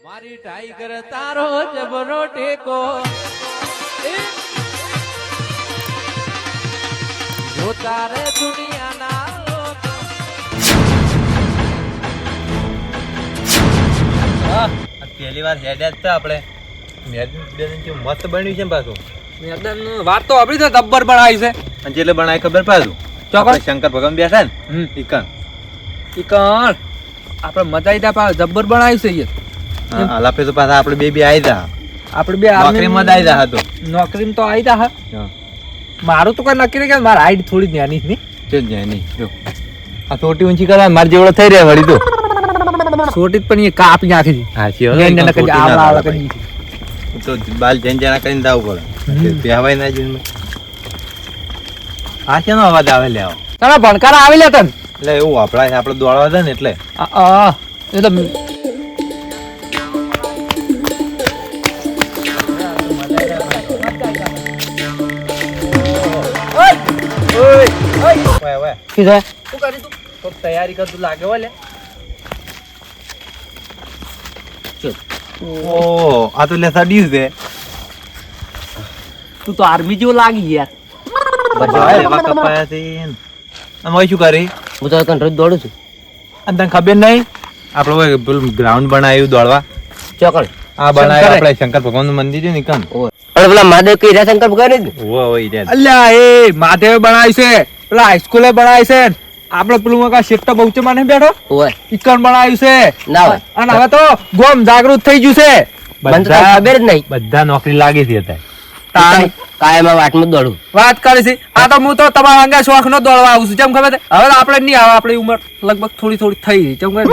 મારી ટાઈગર તારો જબરો ટેકો જો તારે દુનિયાના લોકો પહેલી વાર હેડ્યા જ આપણે મેદાન મસ્ત બન્યું છે પાછું મેદાન વાત તો આપડી તો ગબ્બર બનાવી છે અને જેટલે બનાવી ખબર પાછું ચોક્કસ શંકર ભગવાન બેઠા ને ઈકન આપણે મજા આવી પા જબ્બર બનાવી છે યાર હાલાપે તો પાછા આપણે બે આવી જા આપણે બે નોકરીમાં જ આવી જા હતો નોકરીમાં તો આવી જા હા મારું તો કઈ નક્કી નહીં કે મારી હાઈટ થોડી નાની છે છે જ નહીં જો આ ચોટી ઊંચી કરવા મારે જેવડો થઈ રહ્યા વળી તો છોટી પણ એ કાપી નાખી હતી હા તો બાલ જન જણા કરીને દાવું પડે બેહવાય ના જીવન આ શેનો અવાજ આવે લે આવો તારા ભણકાર આવી લે તન એટલે એવું આપડા આપણે દોડવા હતા ને એટલે એ તો તૈયારી કરતું લાગે હો લે ઓ આ તો લે સડ્યું છે તું તો આર્મી જેવો લાગી યાર એવા કપાયા છે અમે શું કરી હું તો કંટ્રોલ દોડું છું અને તને ખબર નહીં આપણે પેલું ગ્રાઉન્ડ બનાવ્યું દોડવા ચોકડ આ બનાવ્યું આપણે શંકર ભગવાન નું મંદિર છે ને કન અને પેલા મહાદેવ કઈ રહ્યા શંકર ભગવાન જ અલ્યા એ મહાદેવ બનાવી છે પેલા હાઈસ્કૂલે બનાવી છે આપણે પેલું કા શેટ્ટા બહુચમાં નહીં બેઠો હોય ઈકણ બનાવ્યું છે ના હોય અને હવે તો ગોમ જાગૃત થઈ ગયું છે મને તો ખબર જ નહીં બધા નોકરી લાગી છે અત્યારે કાયમ વાટમાં જ દોડું વાત કરી છે આ તો હું તો તમારા અંગે શોખ નો દોડવા આવું છું જેમ ખબર છે હવે તો આપણે નહીં આવે આપણી ઉંમર લગભગ થોડી થોડી થઈ જેમ ખબર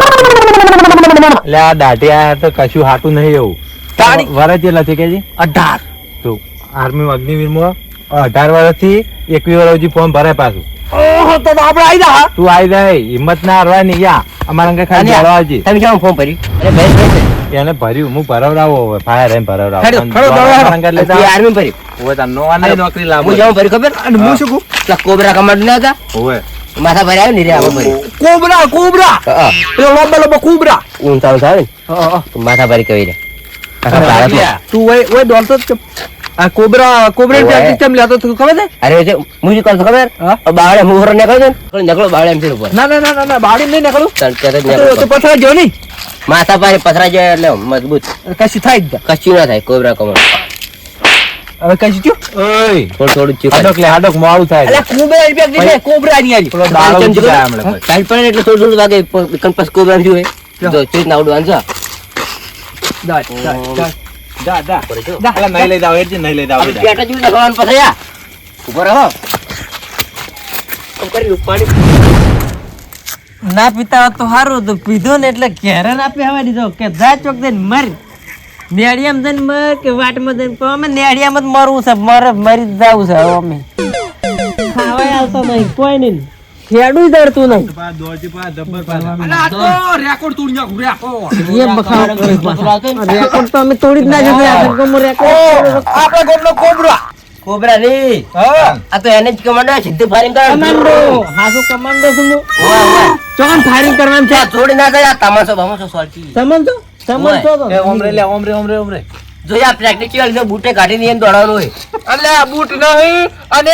એટલે આ દાઢિયા તો કશું હાટું નહીં એવું તારી વરસ જેટલા છે કે 18 તો આર્મી અગ્નિવીરમાં 18 વર્ષથી 21 વર્ષ સુધી ફોર્મ ભરાય પાછું ઓહો તો આપણે આવી જા તું આવી જાય હિંમત ના હારવાની યા અમારા અંગે ખાલી અને દોડવા છે તમે કેમ ફોર્મ ભર્યું અરે ભાઈ એને ભર્યું હું ભરાવરાવો હવે ફાયર એમ ભરાવરાવો ખડો, ખડો, દોડવા. આર્મી ભર્યું ઓવે તાર નોવાની નોકરી લાવો હું જાઉં ભર્યું ખબર અને હું શું કહું પેલા કોબરા કમાન્ડો ના હતા ઓવે માથા ભર્યા આવે ને રે આમાં ભર્યું કોબરા કોબરા હા પેલો લાંબા લાંબા કોબરા ઊંચા ઊંચા આવે ને તો માથા ભરી કવી રે તું ઓય દોડતો જ આ કોબરા પ્રેક્ટિસ કેમ લેતો તું ખબર છે અરે જે મુજી કરતો ખબર હા? બાવળે મુહરો નીકળ્યો ને નકળો બાવળે એમ છે ઉપર ના ના ના ના બાડી નહીં નીકળું તડકે તો પથરા જો નહીં માથા પારે પથરા જાય એટલે મજબૂત કશું થાય જ કશું ના થાય કોબરા કમર હવે કશું થયું ઓય થોડું થોડું ચીકણ હાડક લે હાડક મોડું થાય અલ્યા કોબરા પ્રેક્ટિસ છે કોબરા ની આલી પેલો દાડો ઊંચી જાય હમણાં પછી. ટાઈટ પડે એટલે થોડું થોડું વાગે કંપસ કોબરા એમ જોઈએ જો ચીજ ના ઉડવાનું છે જા અલા નહીં લઈ જાવ એટલે નહીં લઈ જાવ આપણે પેટા જેવું લગાવવાનું પથરા ઉપર રહો આમ કરી ઉપાડી ના પીતા હોત તો સારું હતું પીધું ને એટલે ઘેરે ના પીવા દીધો કે જા ચોક દઈને મર નેડિયામાં જઈને મર કે વાટમાં જઈને પણ અમે નેડિયામાં જ મરવું છે મરી જ જવું છે હવે અમે ખાવાય આવતો નહીં કોઈ નહીં ખેડું દડતું નહીં રેકોર્ડ તોડી નાખું રેકોર્ડ એ બખાવ રેકોર્ડ તો અમે તોડી જ ના જશે રેકોર્ડ આપણે ગોમનો કોબરા કોબરા ની આ તો એને જ કમાન્ડો સીધું ફાયરિંગ કરે કમાન્ડો હાસો કમાન્ડો છું હું ચોકન ફાયરિંગ કરવાનું છે થોડી ના થાય આ તમાશો બમાશો સોલટી સમજો તો એ ઓમરે લે ઓમરે જો આ પ્રેક્ટિકલ છે બૂટે કાઢીને એને દોડાવવાનું હોય અલ્યા બૂટ નહીં અને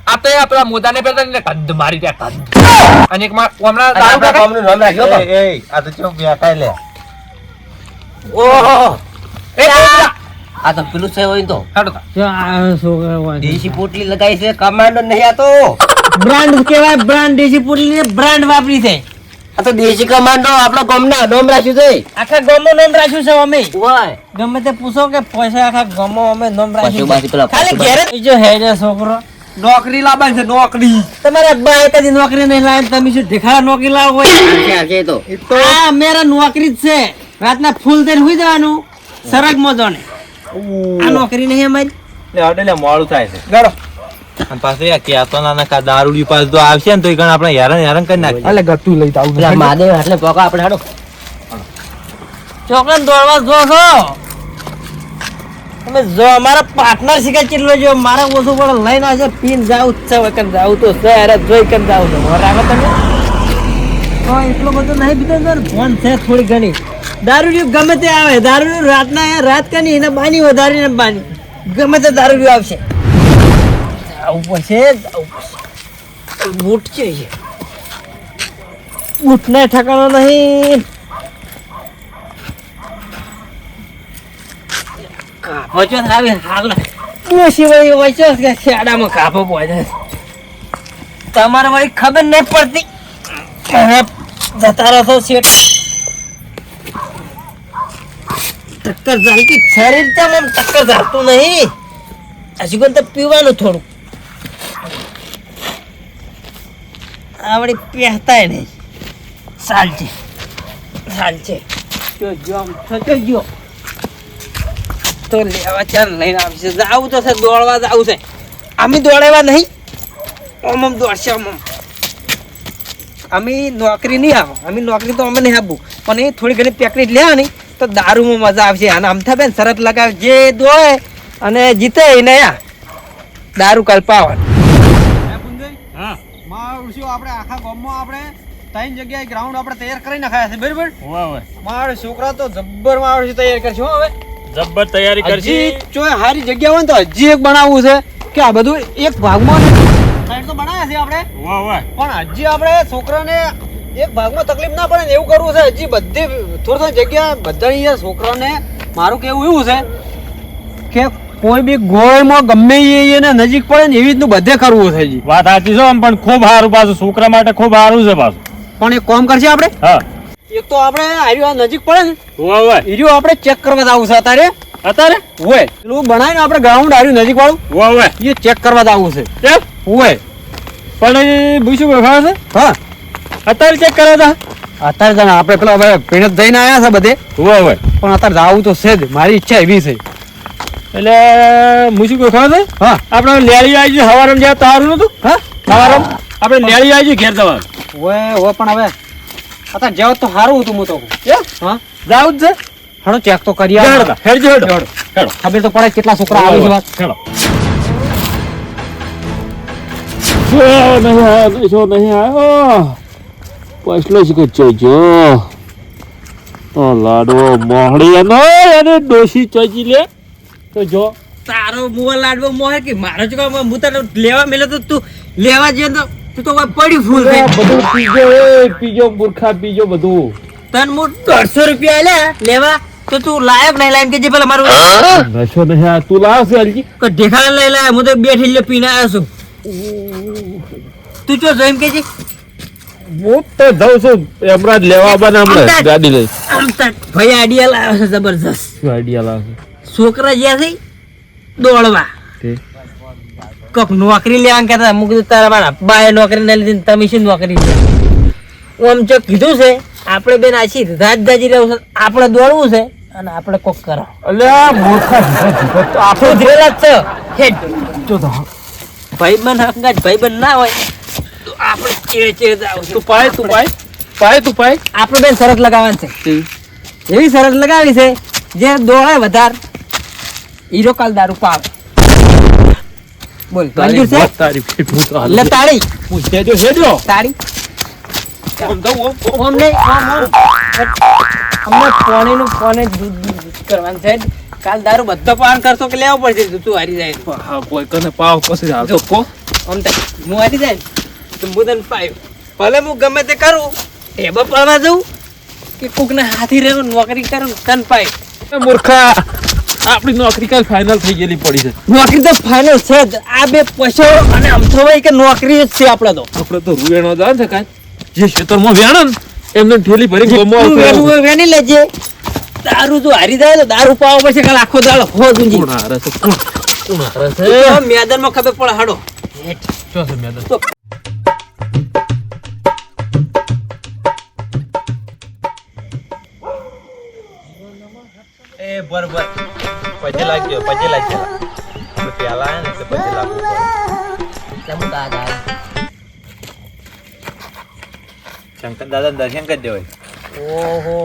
આ તો આપણા મોદાને પેલા ને કંદ મારી દે કંદ અને એક માં હમણાં અને દારૂ આપણા કાકા ગામનું નામ રાખ્યો પણ. એ આ તો ચો બેઠા લે ઓહો એ કોબરા આ તો પેલું છે હોય ને તો હાડો તા જો આ છોકરા હોય દેશી પોટલી લગાઈ છે કમાન્ડો નહીં આ તો બ્રાન્ડ કહેવાય બ્રાન્ડ દેશી પુટલી બ્રાન્ડ વાપરી છે આ તો દેશી કમાન્ડો આપણા ગામના નામ રાખ્યું છે આખા ગામનું નામ રાખ્યું છે અમે ઓય ગમે તે પૂછો કે પૈસા આખા ગામમાં અમે નામ પશુ રાખ્યું બાસી પેલા ખાલી પશુ ઘેરે જ જો હેડે છોકરો નોકરી લાવવાની છે નોકરી તમારે અબ્બા એકાદી નોકરી નહીં લાવે તમે શું ઢેખાડા નોકરી લાવો હોય છે તો આ મેરા નોકરી જ છે રાતના ફૂલ થઈને હુઈ જવાનું સરગ મોજોને આ નોકરી નહીં અમારી લે અડે લે મોડું થાય છે ગળો અને પાછું યા કેતો ના કા દારૂડી પાસ તો આવશે ને તો ઈ ગણ આપણે હેરાન કરી નાખે અલે ગટ્ટુ લઈ જાવ પેલા મહાદેવ એટલે પોકા આપણે હાડો ચોકન દોડવા જો છો તમે જો અમારા પાર્ટનર શીખે કેટલો જો મારા ઓછું પણ લઈને આવશે પીન જાવ છે વખત જાવ તો છે અરે જોઈ કર જાવ છે રાખો તમે તો એટલો બધો નહીં પીતો ને ફોન છે થોડી ઘણી દારૂડિયું ગમે તે આવે, દારૂડિયું રાતના રાત કની એને બાની વધારીને બાની ગમે તે દારૂડિયું આવશે. આવું પડશે, બૂટ છે, બૂટને ઠકાણો નહીં. કાપો છો આવે હાલ સિવાય હોય છે કે શેડામાં કાપો પહોંચે. તમારે વળી ખબર નહીં પડતી જતા રહો છો શેઠ. ટક્કર ચાલતી શરીર તેમ એમ ટક્કર ચાલતું નહીં. હજી કોઈ તો પીવાનું થોડું આવડી પહેતાય નહીં. ચાલશે ચાલશે જો આમ થતો ગયો તો લેવા ચાલ લઈને આવશે. આવું તો છે દોડવા જવું છે. અમે દોડેવા નહીં, આમ આમ દોડશે આમ આમ. અમે નોકરી નહીં આવો, અમે નોકરી તો અમે નહીં આપવું, પણ એ થોડી ઘણી પેકડી લેવાની તો દારૂમાં મજા આવશે. અને આમથા બેન શરત લગાવે જે દોડે અને જીતે એને દારૂ કલ્પાવવાનું. આપણે આખા ગામમાં આપણે 3 જગ્યાએ ગ્રાઉન્ડ આપણે તૈયાર કરી નાખાયા છે, બરાબર? મારો છોકરા તો જબ્બર મારો તૈયાર કરશે હો. હવે જબ્બર તૈયારી કરશી. જો હારી જગ્યા હોય ને તો હજી એક બનાવવું છે કે આ બધું એક ભાગમાં સાઈડ તો બનાવ્યા છે આપણે, પણ હજી આપણે છોકરાને એક ભાગમાં તકલીફ ના પડે ને એવું કરવું છે. હજી બધી થોડી જગ્યા બધાની છોકરાને મારું કેવું એવું છે કે કોઈ બી ગોળમાં ગમે એને નજીક પડે ને એવી રીતનું બધે કરવું છે. હજી વાત સાચી છે, પણ ખૂબ સારું પાછું છોકરા માટે ખૂબ સારું છે પાછું. પણ એક કામ કરશે આપણે, હા એક તો આપણે આર્યું નજીક પડે ને ઓય હીરો આપણે ચેક કરવા જવું છે અત્યારે. હોય પેલું બનાવીને આપણે ગ્રાઉન્ડ આર્યું નજીક વાળું ઓય એ ચેક કરવા જવું છે. હોય પણ એ પૂછ્યું કોઈ ખબર છે? હા અત્યારે ચેક કર્યા હતા. અત્યારે જાણે આપણે પેલા હવે પીણત જઈને આવ્યા છે બધે, ઓય પણ અત્યારે જવું તો છે જ. મારી ઈચ્છા એવી છે. એટલે મૂછું કોઈ ખબર છે? હા આપણે લેળી આવી છે સવારમાં જ્યાં તારું નતું. હા સવારમાં આપણે લેળી આવી છે ઘેર જવાનું. હોય પણ હવે અત્યારે જેવું તો સારું હતું. હું તો હા જાવું જ છે. હણો ચેક તો કરી હેડો હેડજો હેડો હેડો ખબર તો પડે કેટલા છોકરા આવી છે. વાત હેડો. નહીં આવ્યો પછલો છે કે જો લાડવો મોહડી એને ડોસી ચોજી લે તો જો તારો મુવા લાડવો મોહે કે મારો જ કામ હું તને લેવા મેલે તો તું લેવા જઈએ તો તું તો કોઈ પડી ફૂલ થઈ. બધું પીજો પીજો મૂર્ખા પીજો બધું. તન હું 150 રૂપિયા આલ્યા લેવા તો તું લાયક નહીં લાઈન કે જે પેલા મારું નશો નહીં આ તું લાવ છે હલજી કોઈ ઢેખાડા લઈ લાય. હું તો બેઠી લે પીને આવ્યો છું. તું ચો જોઈમ કે છે હું તો જાઉં છું હમણાં જ લેવા આવવાના હમણાં ગાડી લઈ. આમ તક ભાઈ આઈડિયા લાવ્યો છે જબરજસ્ત. શું આઈડિયા લાવશે? છોકરા જ્યાં છે દોડવા કોક નોકરી લેવા કહેતા. હું કીધું તારા મારા બાએ નોકરી ના લીધી તમે શું નોકરી લે. હું આમ જો કીધું છે આપણે બેન આછી રાત દાજી રહ્યું છે. આપણે દોડવું છે અને આપણે કોક કરો. અલ્યા મૂર્ખા આપણું ધ્રેલા જ છે. હેડ ભાઈબંધ હંગાત ભાઈબંધ ના હોય તો આપણે ચેડે ચેડે જાવ. તું પાય તું પાય આપણે બેન શરત લગાવવાની છે. એવી શરત લગાવી છે જે દોડે વધાર હીરો કાલ દારૂ પાવે. બોલ મંજૂર છે? તારી ફીટ હું તો હાલ લે તાળી પૂછે જો હેડો તાળી ઓમ દઉં ઓમ ઓમ નહીં અમને પોણે દૂધ કરવાનું છે. કાલ દારૂ બધો પાન કરશો કે લેવો પડશે. તું હારી જાય હા કોઈ કને પાવ પછી હાલ તો કો આમ થાય હું હારી જાય તો હું તને પાયો. ભલે હું ગમે તે કરું ટેબલ પડવા જઉં કે કોકને હાથી રહેવું નોકરી કરું તને પાય. મૂર્ખા આપણી નોકરી કાલ ફાઇનલ થઈ ગયેલી પડી છે. નોકરી તો ફાઇનલ છે જ. આ બે પૈસો અને આમ તો ભાઈ કે નોકરી જ છે આપણે તો. આપણે તો રૂવેણો જાય ને કાંઈ જે ખેતરમાં વેણો ને એમને ઠેલી ભરી ગમવા તું વેણી લેજે. દારૂ જો હારી જાય તો દારૂ પાવા પછી કાલ આખો દાડો હો દુંજી. કોણ હારે છે કોણ હારે છે મેદાનમાં ખબર પડે હાડો. શું છે મેદાન? એ બરોબર પછી લાગ્યો પેલા આયા ને એટલે પછી લાગવું પડે. શંકર દાદા દર્શન કરી દેવાય. ઓહો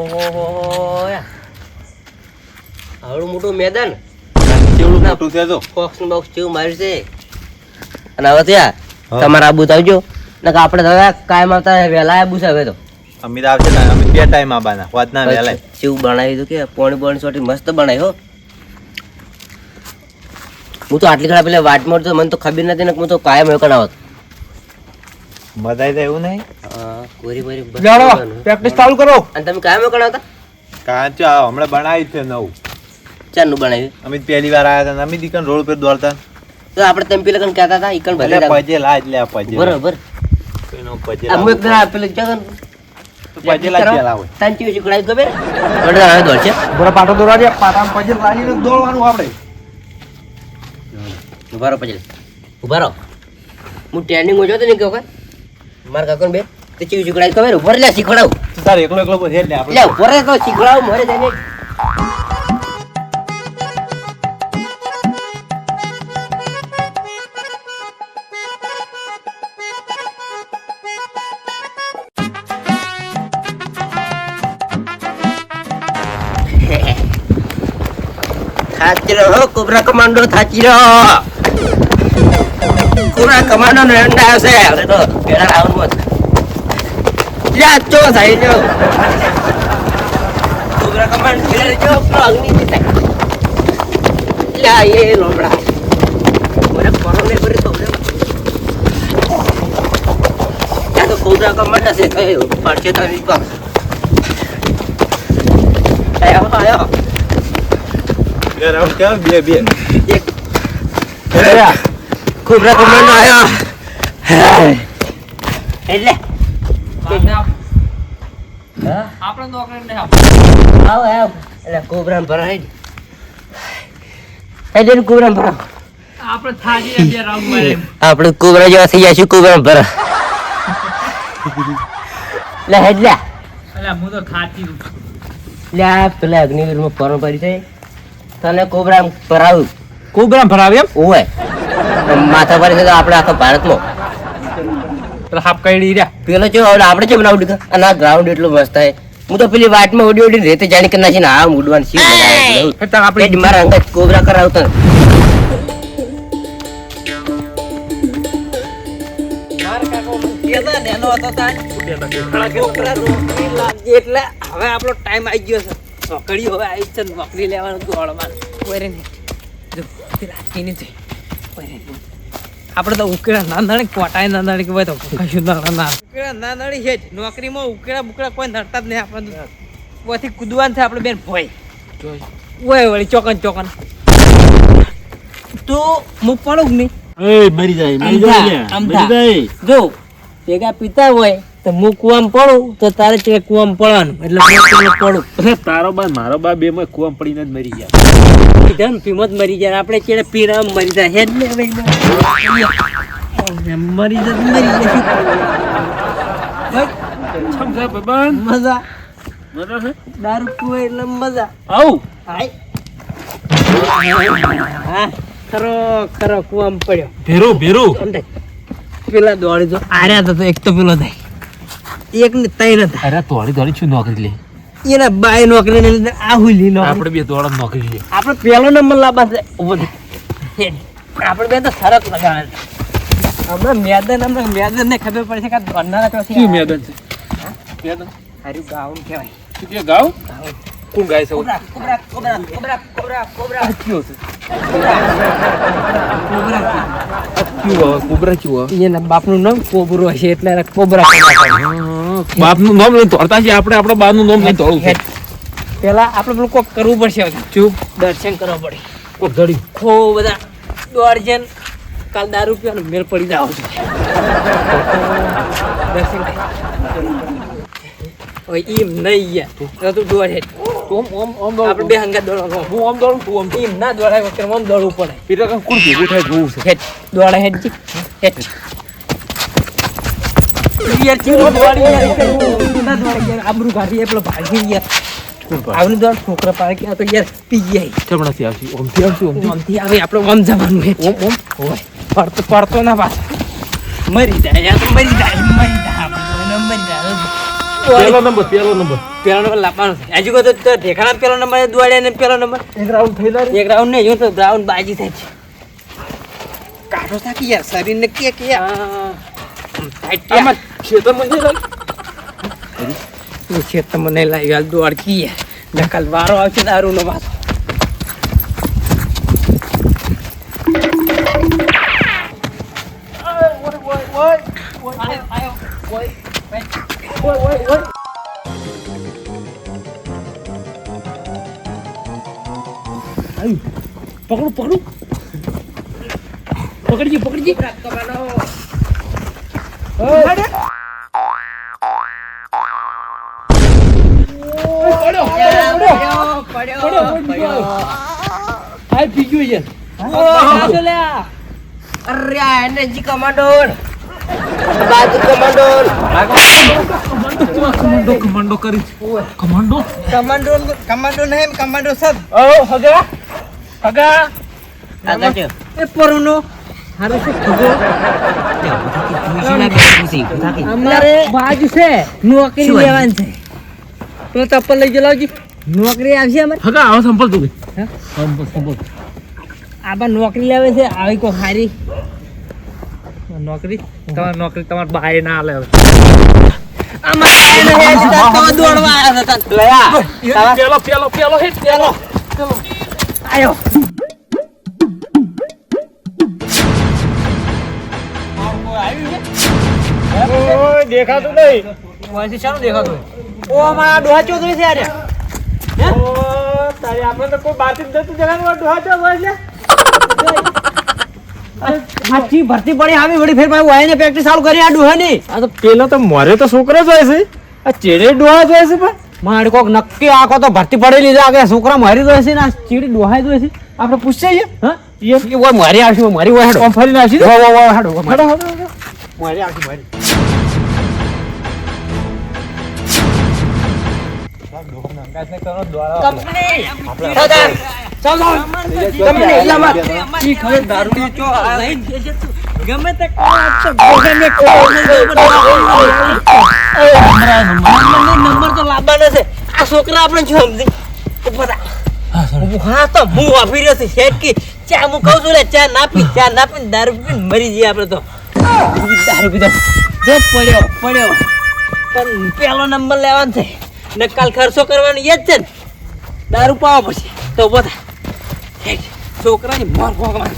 આવડું મોટું મેદાન કેવડું મોટું છે તો બોક્સ નું બોક્સ જેવું માર્યું છે. અને હવે ત્યાં તમારા આબુ તો આવજો. આપણે કાયમ આવતા વહેલા આબુ છે હવે તો. અમિત આવશે ને અમે બે ટાઈમ આવવાના વાતના વહેલા કેવું બનાવ્યું હતું કે પોણી બોણી સોટી મસ્ત બનાવ્યો હું તો આટલી ઘણા પેલા વાટમાં તો મને તો ખબર નથી ને હું તો કાયમ એવું કરાવત મજા આવી એવું નહીં કોરી બોરી બસ જાણો કરવાનું. પ્રેક્ટિસ ચાલુ કરો અને તમે કાયમ એવું કરાવતા કાચો હમણાં બનાવી છે નવું ચારનું બનાવ્યું અમે પહેલી વાર આવ્યા હતા ને અમે દીકન રોડ પર દોડતા તો આપણે તમે પેલા કણ કહેતા હતા ઈકણ ભલે એટલે પજેલા એટલે આ પજેલા બરોબર એનો આ પજેલા હું એક દાડા પેલું જગન પજેલા પેલા હોય તાંચી શીખડાયું ખબર વડે આવે દોડ છે બરો પાટો દોરા દે પાટામાં પજલ લાગીને દોડવાનું આપણે ઉભા રહો પછી ઉભા રહો હું ટ્રેનિંગ માં જોતો ને કે વખત મારા કાકા બે તે ચીવી શીખડાયું ખબર ઉભા લે શીખડાવું તાર એકલો એકલો બોલ એટલે આપણે એટલે ઉભા રહે તો શીખડાવું મારે જઈને થાચી રહો કોબરા કમાન્ડો થાચી રહો કોબરા કમાન્ડો નો અંડા આવશે હવે તો પેલા આવવાનું મત જા ચો થાય જો કોબરા કમાન્ડો પેલા જો અગ્નિ થી લા એ લોબડા મને કોરોને પર તો યા તો કોબરા કમાન્ડો છે થયો પાછે તો નિકો આયો ઘર આવ કે બે બે કોબરા કમાન્ડો આયો એટલે આપણે નોકરી નહીં આવ આવ એટલે કોબરા ભરાય એટલે કોબરા ભરા આપણે થાજી બે રાઉન્ડ મારે આપણે કોબરા જેવા થઈ જશું કોબરા ભરા લે હેડલા એટલે હું તો થાકી લે પેલા અગ્નિવીરમાં ફોર્મ ભરી છે તને કોબરા ભરાવું કોબરા ભરાવે એમ ઓય માથા ભરી છે તો આપણે આખા ભારતમાં પેલા હાફ કાઢી રહ્યા પેલો જો આપણે છે બનાવું દીધા અને આ ગ્રાઉન્ડ એટલું મસ્ત થાય હું તો પેલી વાટમાં ઉડી ઉડી રેતે જાણી કે નાખીને આ ઉડવાનું શીખ આપણે મારા અંગત કોબરા કરાવતો એટલે હવે આપણો ટાઈમ આવી ગયો છે નોકરી હવે આવી છે નોકરી લેવાનું દોડવાનું કોઈ નહીં જો તે રાખી નથી આપણે તો ઉકેલા ના નડે કોટાય ના નડે કે ભાઈ તો કશું ના ના ઉકેલા ના નડી છે જ નોકરીમાં ઉકેલા બુકડા કોઈ નડતા જ નહીં આપણે ઓથી કૂદવાનું છે આપણે બેન ભોય ઓય વળી ચોકન ચોકન તો હું પડું કે નહીં મરી જાય જો ભેગા પીતા હોય તો હું કુવામાં પડું તો તારે તે કુવામાં પડવાનું એટલે હું પડું તારો બા મારો બા બે માં કુવા પડીને જ મરી ગયા કીધા ને પીમત મરી જાય આપણે ચેડે પીરા મરી જાય હેડ ને હવે મરી જાય મજા દારૂ પીવો એટલે મજા આવ હાય હા ખરો ખરો કુવામાં પડ્યો ભેરું ભેરું સમજાય પેલા દોડી તો આર્યા તો એક તો પેલો થાય એક ને ત્રણ હતા અરે તોડી તોડી શું નોકરી લે એના બાય નોકરી ને લીધે આ હુલી નો આપણે બે દોડા નોકરી લે આપણે પેલો નંબર લાવવા છે ઉભો થા. આપણે બે તો સરસ લગાવે હમણાં મેદન ને ખબર પડશે કે દોડનારા ચોથી શું મેદાન છે મેદાન હારું ગાઉન કહેવાય શું કે ગાવ કોણ ગાય છે cobra cobra cobra cobra cobra cobra કયો છે કોબરા કયો કોબરા કયો એના બાપનું નામ કોબરો હશે એટલે એને કોબરા બાપનું નામ લઈને તોડતા છે આપણે આપણા બાનું નામ લઈને તોડવું છે પેલા આપણે પેલું કોક કરવું પડશે ચૂપ દર્શન કરવા પડે કોક ધડી ખો બધા દોડજન કાલ દારૂ પીવાનો મેળ પડી જાવ છો દર્શન ઓય ઈમ નહીં યાર તો તું દોડે ઓમ ઓમ ઓમ આપણે બે હંગા દોડવાનું હું ઓમ દોડું તું ઓમ ઈમ ના દોડાય વખતે ઓમ દોડવું પડે પીરા કામ કુડ ભેગું થાય જોવું છે હેટ દોડા હેટ જી હેટ યાર ચીરો દોડી યાર ના દોડી યાર આબરૂ કાઢી એ પેલો ભાગી યાર આવની દોડ છોકરા પાડે કે આ તો યાર પી જાય ચમણાથી આવશે ઓમથી આવશે ઓમથી આમથી આવે આપણે આમ જવાનું હે ઓમ ઓમ ઓય પડતો ના પાસ મરી જાય યાર તો મરી જાય આપણે મરી જાય પેલો નંબર પેલો નંબર લાવવાનો છે હજુ તો ઠેકાણા પેલો નંબર દોડ્યા ને પેલો નંબર એક રાઉન્ડ થઈ જાય એક રાઉન્ડ નહીં જો તો રાઉન્ડ બાજી થાય છે કાઢો થાકી યાર શરીર ને કે યાર આમાં ખેતરમાં છે લાગ એ છે તમને લાવી હાલ દોડકી નકલ વારો આવશે દારૂનો પાછો પકડો પકડો પકડજી પકડજી આ પી ગયો છે અરે આ એનર્જી કમાન્ડર બાજુ કમાન્ડર કમાન્ડો કરી કમાન્ડો કમાન્ડો નહીં કમાન્ડો સબ હગા આગળ જો એ પરુનો હારો છે ખગો અમારે બાજુ છે નોકરી લેવાની છે તો ચપ્પલ લઈ જલાવજી નોકરી આવશે અમારે હગા આવો સંપલ તું હે? સંપલ આબા નોકરી લેવે છે આવી કો હારી નોકરી તમારી નોકરી તમાર બાય ના લે હવે અમારે દોડવા આવ્યા હતા પેલો હેટ પેલો આયો દેખાતું નહીં વાંચી શાનું દેખાતું ઓ અમારા ડોહા ચૌધરી છે આરે તારે આપણે તો કોઈ બાતી જતું જવાનું ડોહા ચો હોય આછી ભરતી પડી આવી વળી ફેર ભાઈ વાયને પ્રેક્ટિસ ચાલુ કરી આ ડોહાની આ તો પેલો તો મોરે તો છોકરો જ હોય છે આ ચેડે ડોહા જ હોય છે પણ મારે કોક નક્કી આખો તો ભરતી પડેલી છે આગળ છોકરા મારી દો છે ને આ ચીડી ડોહાઈ દો છે આપણે પૂછીએ હા એ ઓય મારી આવશે મારી ઓય હેડો ફરીને આવશે વો વો વો હેડો હડો મારી હડો મારી આવશે મારી ગમે તે નંબર તો લાવવાનો છે આ છોકરા આપણે જો સમજી હા તો હું વાપરી રહ્યો છું શેઠ કી ચા હું કહું છું ને ચા ના પી દારૂ પીને મરી જઈએ આપણે તો દારૂ પીધો જો પડ્યો પણ પેલો નંબર લેવાનો છે ને કાલ ખર્ચો કરવાનો એ જ છે ને દારૂ પાવા પછી તો બધા છોકરાની મોર ભોગવાન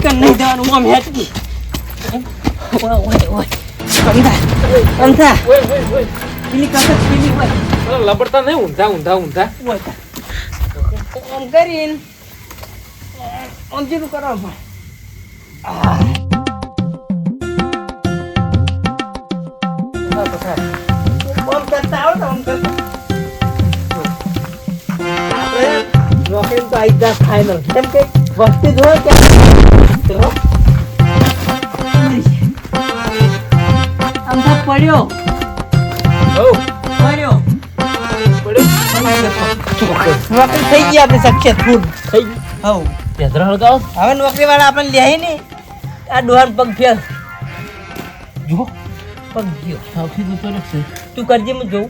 છે નહીં દેવાનું ઓમ હેટકી અંધા પેલી કસક પેલી હોય લબડતા નહીં ઊંધા આમ કરીને આમ જેવું કરવા પડે આમ કરતા આવડે આમ કરતા આપણે નોકરી તો આઈ જા ફાઈનલ કેમ કે વસ્તી જોઈ કે આમ તો પડ્યો નોકરી થઈ ગઈ આપણી સક્સેસફુલ થઈ ગઈ હવ પેદરા હળગાવો હવે નોકરી વાળા આપણે લે ને આ ડોહાન પગ ફેલ જો પગ ગયો સાવથી તો છે તું કરજે હું જોઉં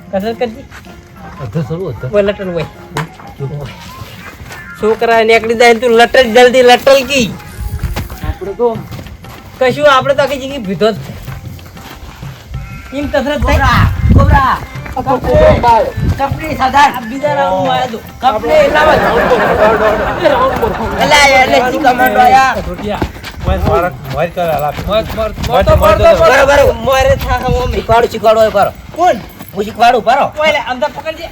કસરત કરજે અધર સરું અધર કોઈ લટલ હોય છોકરા નીકળી જાય ને તું લટલ જલ્દી લટલ કી આપણે તો કશું આપણે તો આખી જિંદગી ભીધો જ છે એમ કસરત થાય કોબરા કપડી સાધાર બીજા રાઉન્ડ માં આવ્યો કપડી એટલામાં એલા એટલે કમાન્ડો આયા બરોબર મોરે થા મમ્મી શીખવાડું કરો કોણ હું શીખવાડું પારો ઓલે અંદર પકડજે